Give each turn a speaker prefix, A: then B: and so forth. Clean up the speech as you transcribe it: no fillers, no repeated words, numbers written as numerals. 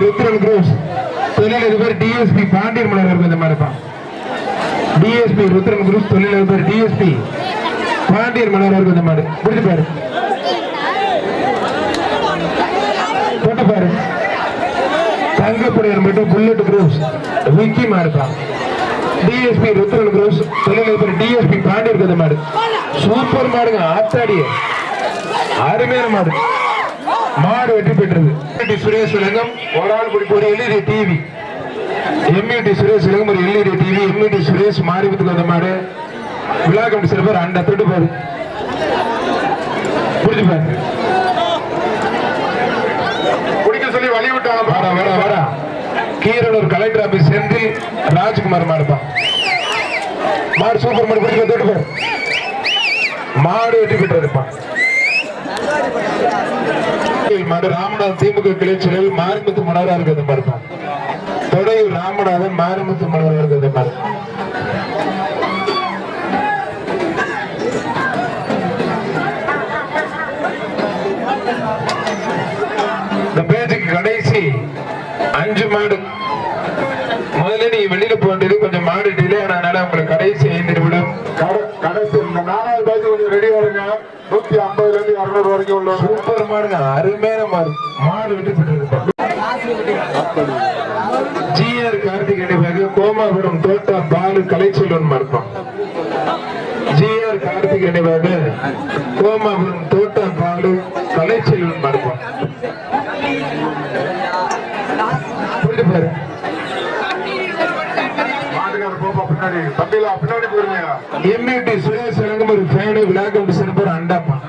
A: ருத்ரன் குரூஸ் தொழிலதிபர் டிஎஸ்பி பாண்டியன் மலர் இந்த மாதிரி இருப்பான். டிஎஸ்பி ருத்ரன் குரூஸ் தொழிலதிபர் டிஎஸ்பி பாண்டியன் மலர் இந்த மாதிரி புரிஞ்சு பாரு போட்டு பாரு. தங்கப்படையர் மட்டும் புல்லட் குரூஸ் விக்கி மாறுப்பான். டிஎஸ்பி ருத்ரன் குரூஸ் தொழிலதிபர் டிஎஸ்பி பாண்டியன் இந்த மாதிரி சூப்பர் மாடுங்க. ஆத்தாடிய அருமையான மாடு. மாடு வெற்றி பெற்றது. சுரேஷ் விலங்கம் ஒரு ஆள் ஒரு எல்இடி டிவி. எம்யூடி சுரேஷ் விலங்கம் ஒரு எல்இடி டிவி. எம்யூடி சுரேஷ் மாரிபத்துக்கு வந்த மாடு. விழா கமிட்டி சிறப்பார் அண்ட தொட்டு பாரு புரிஞ்சு பாரு. குடிக்க சொல்லி வழி விட்டாங்க. வாடா வாடா வாடா. கீரனூர் கலெக்டர் ஆபீஸ் செந்தில் ராஜ்குமார் மாடுப்பான். மாடு சூப்பர் மாடு குடிக்க தொட்டு பாரு. மாடு வெற்றி பெற்றிருப்பான். மாடு ராமநாதன் திமுக கிளைச்சல் மாரிமுத்து மனோரா இருக்கிறது பார்ப்பான். தொடையூர் ராமநாதன் மாரிமுத்து மனோரா இருக்கிறது பார்ப்பான். இந்த பேஜுக்கு கடைசி 5 மாடு. முதல்ல நீ வெளியில போக வேண்டியது கொஞ்சம் மாடு டிலே ஆனதுனால உங்களுக்கு கடைசி 5 நிமிடம்.
B: கடைசி இந்த 4வது பேஜ் கொஞ்சம் ரெடி வருங்க. 150 இருந்து 200 வரைக்கும் உள்ள
A: சூப்பர் மாடுங்க. அருமையான மாடு. மாடு வெற்றி பெற்றிருப்பான். ஜிஆர் கார்த்திகேயன் கோமாபுரம் தோட்டா பாலு கலைச்செல்வன் மாடுப்பான். ஜிஆர் கார்த்திகேயன் கோமாபுரம் தோட்டா பாலு கலைச்செல்வன் மாடுப்பான். புரிஞ்சு பாரு.
B: பின்னாடி போயிருங்க.
A: எம்யூடி சுரேஷ் விலங்கம் ஒரு ஃபேனு விழா கமிட்டி சிறப்பார் அண்டாப்பான்.